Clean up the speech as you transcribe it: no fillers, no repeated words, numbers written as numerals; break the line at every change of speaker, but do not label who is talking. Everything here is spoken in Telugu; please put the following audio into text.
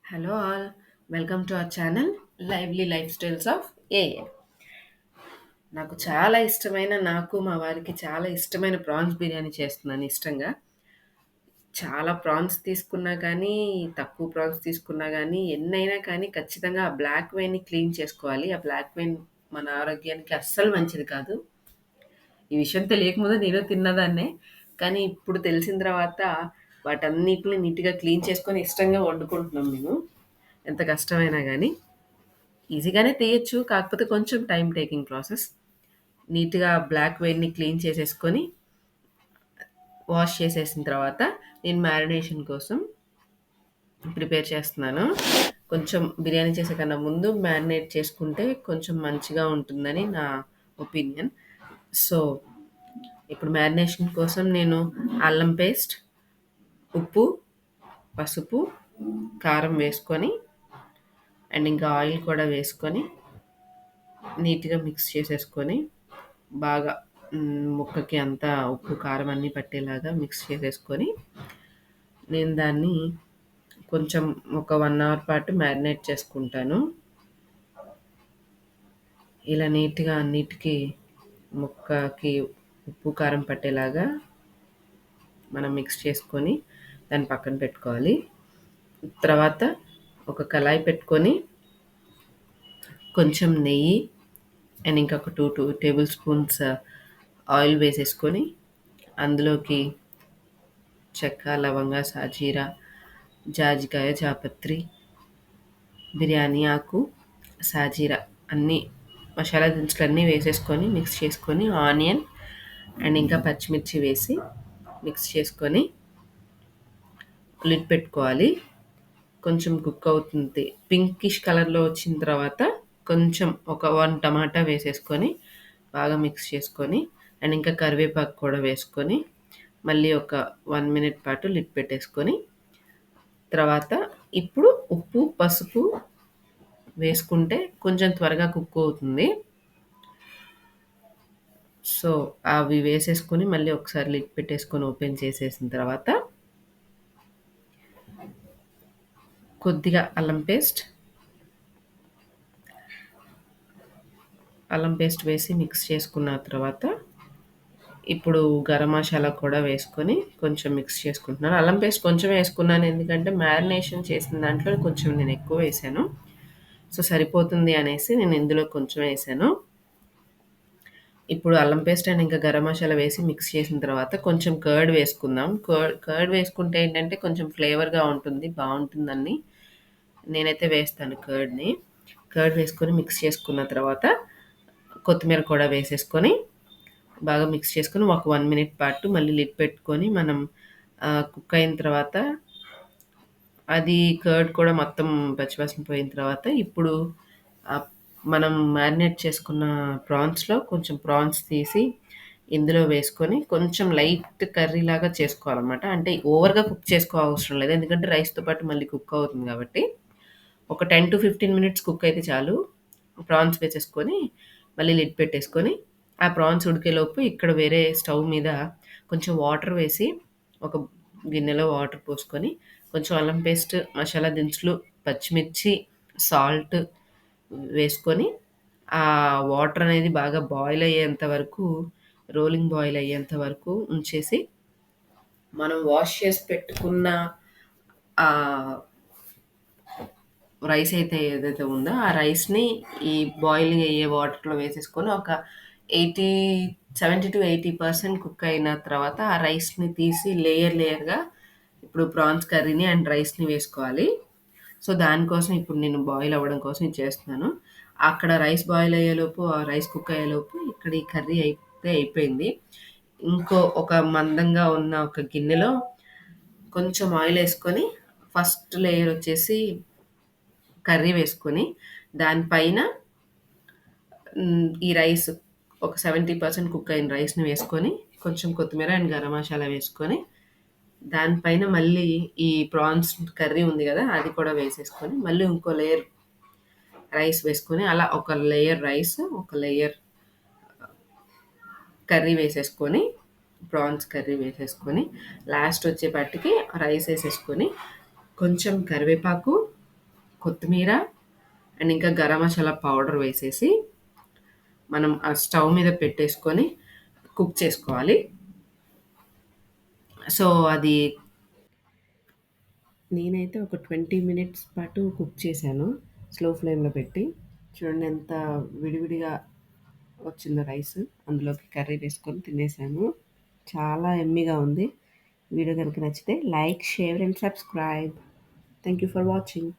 Hello all, welcome to our channel lively life styles of AN. నాకు మా వారికి చాలా ఇష్టమైన ప్రాన్స్ బిర్యానీ చేస్తున్నాను ఇష్టంగా. చాలా ప్రాన్స్ తీసుకున్నా కానీ, తక్కువ ప్రాన్స్ తీసుకున్నా కానీ, ఎన్నైనా కానీ ఖచ్చితంగా ఆ బ్లాక్ వైన్‌ని క్లీన్ చేసుకోవాలి. ఆ బ్లాక్ వైన్ మన ఆరోగ్యానికి అస్సలు మంచిది కాదు. ఈ విషయం తెలియకముందు నేను తిన్నదాన్నే. కానీ ఇప్పుడు తెలిసిన తర్వాత వాటన్నిటిని నీట్‌గా క్లీన్ చేసుకొని ఇష్టంగా వండుకుంటున్నాం మేము. ఎంత కష్టమైనా గానీ. ఈజీగానే తీయొచ్చు. కాకపోతే కొంచెం టైమ్ టేకింగ్ ప్రాసెస్. నీట్‌గా బ్లాక్ వైన్‌ని క్లీన్ చేసేసుకొని, వాష్ చేసేసిన తర్వాత నేను మ్యారినేషన్ కోసం ప్రిపేర్ చేస్తున్నాను. కొంచెం బిర్యానీ చేసే కన్నా ముందు మ్యారినేట్ చేసుకుంటే కొంచెం మంచిగా ఉంటుందని నా ఒపీనియన్. సో, ఇప్పుడు మ్యారినేషన్ కోసం నేను అల్లం పేస్ట్, ఉప్పు, పసుపు, కారం వేసుకొని అండ్ ఇంకా ఆయిల్ కూడా వేసుకొని నీట్‌గా మిక్స్ చేసేసుకొని బాగా ముక్కకి అంతా ఉప్పు, కారం అన్నీ పట్టేలాగా మిక్స్ చేసేసుకొని, నేను దాన్ని కొంచెం ఒక 1 అవర్ పాటు మ్యారినేట్ చేసుకుంటాను. ఇలా నీట్‌గా అన్నిటికి ముక్కకి ఉప్పు, కారం పట్టేలాగా మనం మిక్స్ చేసుకొని దాన్ని పక్కన పెట్టుకోవాలి. తర్వాత ఒక కళాయి పెట్టుకొని కొంచెం నెయ్యి అండ్ ఇంకా ఒక 2 టేబుల్ స్పూన్స్ ఆయిల్ వేసేసుకొని అందులోకి చెక్క, లవంగ, సాజీరా, జాజికాయ, జాపత్రి, బిర్యానీ ఆకు, సాజీరా అన్నీ మసాలా దినుసులన్నీ వేసేసుకొని మిక్స్ చేసుకొని ఆనియన్ అండ్ ఇంకా పచ్చిమిర్చి వేసి మిక్స్ చేసుకొని లిడ్ పెట్టుకోవాలి. కొంచెం కుక్ అవుతుంది. పింకిష్ కలర్‌లో వచ్చిన తర్వాత కొంచెం ఒక 1 టమాటా వేసేసుకొని బాగా మిక్స్ చేసుకొని అండ్ ఇంకా కరివేపాకు కూడా వేసుకొని మళ్ళీ ఒక 1 మినిట్ పాటు లిడ్ పెట్టేసుకొని తర్వాత ఇప్పుడు ఉప్పు, పసుపు వేసుకుంటే కొంచెం త్వరగా కుక్ అవుతుంది. సో, అవి వేసేసుకొని మళ్ళీ ఒకసారి లిడ్ పెట్టేసుకొని ఓపెన్ చేసేసిన తర్వాత కొద్దిగా అల్లం పేస్ట్ వేసి మిక్స్ చేసుకున్న తర్వాత ఇప్పుడు గరం మసాలా కూడా వేసుకొని కొంచెం మిక్స్ చేసుకుంటున్నాను. అల్లం పేస్ట్ కొంచెమే వేసుకున్నాను. ఎందుకంటే మ్యారినేషన్ చేసిన దాంట్లో కొంచెం నేను ఎక్కువ వేశాను. సో, సరిపోతుంది అనేసి నేను ఇందులో కొంచెం వేశాను. ఇప్పుడు అల్లం పేస్ట్ అండ్ ఇంకా గరం మసాలా వేసి మిక్స్ చేసిన తర్వాత కొంచెం కర్డ్ వేసుకుందాం. కర్డ్ వేసుకుంటే ఏంటంటే కొంచెం ఫ్లేవర్‌గా ఉంటుంది. బావుంటుందని నేనైతే వేస్తాను కర్డ్‌ని. కర్డ్ వేసుకొని మిక్స్ చేసుకున్న తర్వాత కొత్తిమీర కూడా వేసేసుకొని బాగా మిక్స్ చేసుకొని ఒక 1 మినిట్ పాటు మళ్ళీ లిడ్ పెట్టుకొని మనం కుక్ అయిన తర్వాత అది కర్డ్ కూడా మొత్తం పచ్చివాసన పోయిన తర్వాత ఇప్పుడు ఆహ్, మనం మ్యారినేట్ చేసుకున్న ప్రాన్స్‌లో కొంచెం ప్రాన్స్ తీసి ఇందులో వేసుకొని కొంచెం లైట్ కర్రీలాగా చేసుకోవాలనమాట. అంటే ఓవర్‌గా కుక్ చేసుకోవసరం లేదు. ఎందుకంటే రైస్‌తో పాటు మళ్ళీ కుక్ అవుతుంది కాబట్టి. ఒక 10-15 మినిట్స్ కుక్ అయితే చాలు. ప్రాన్స్ వేసేసుకొని మళ్ళీ లిడ్ పెట్టేసుకొని, ఆ ప్రాన్స్ ఉడికేలోపు ఇక్కడ వేరే స్టవ్ మీద కొంచెం వాటర్ వేసి, ఒక గిన్నెలో వాటర్ పోసుకొని, కొంచెం అల్లం పేస్ట్, మసాలా దినుసులు, పచ్చిమిర్చి, సాల్ట్ వేసుకొని, ఆ వాటర్ అనేది బాగా బాయిల్ అయ్యేంత వరకు, రోలింగ్ బాయిల్ అయ్యేంత వరకు ఉంచేసి, మనం వాష్ చేసి పెట్టుకున్న ఆహ్, రైస్ అయితే ఏదైతే ఉందో, ఆ రైస్‌ని ఈ బాయిలింగ్ అయ్యే వాటర్‌లో వేసేసుకొని ఒక 80 70-80% కుక్ అయిన తర్వాత ఆ రైస్‌ని తీసి లేయర్‌గా ఇప్పుడు ప్రాన్స్ కర్రీని అండ్ రైస్‌ని వేసుకోవాలి. సో, దానికోసం ఇప్పుడు నేను బాయిల్ అవ్వడం కోసం ఇది చేస్తున్నాను. అక్కడ రైస్ బాయిల్ అయ్యేలోపు, ఆ రైస్ కుక్ అయ్యేలోపు ఇక్కడ ఈ కర్రీ అయితే అయిపోయింది. ఇంకో ఒక మందంగా ఉన్న ఒక గిన్నెలో కొంచెం ఆయిలేసుకొని ఫస్ట్ లేయర్ వచ్చేసి కర్రీ వేసుకొని, దానిపైన ఈ రైస్ ఒక 70% కుక్ అయిన రైస్‌ని వేసుకొని, కొంచెం కొత్తిమీర అండ్ గరం మసాలా వేసుకొని, దానిపైన మళ్ళీ ఈ ప్రాన్స్ కర్రీ ఉంది గదా! అది కూడా వేసేసుకొని, మళ్ళీ ఇంకో లేయర్ రైస్ వేసుకొని, అలా ఒక లేయర్ రైస్, ఒక లేయర్ కర్రీ వేసేసుకొని, ప్రాన్స్ కర్రీ వేసేసుకొని, లాస్ట్ వచ్చేపాటికి రైస్ ఏసేసుకొని, కొంచెం కరివేపాకు కొత్తిమీర అండ్ ఇంకా గరం మసాలా పౌడర్ వేసేసి మనం ఆ స్టవ్ మీద పెట్టేసుకొని కుక్ చేసుకోవాలి. సో, అది నేనైతే ఒక 20 మినిట్స్ పాటు కుక్ చేశాను. స్లో ఫ్లేమ్‌లో పెట్టి. చూడండి ఎంత విడివిడిగా వచ్చిందో రైస్. అందులోకి కర్రీ వేసుకొని తినేసాను. చాలా యమ్మీగా ఉంది. వీడియో గనుక నచ్చితే like, share and subscribe. Thank you for watching.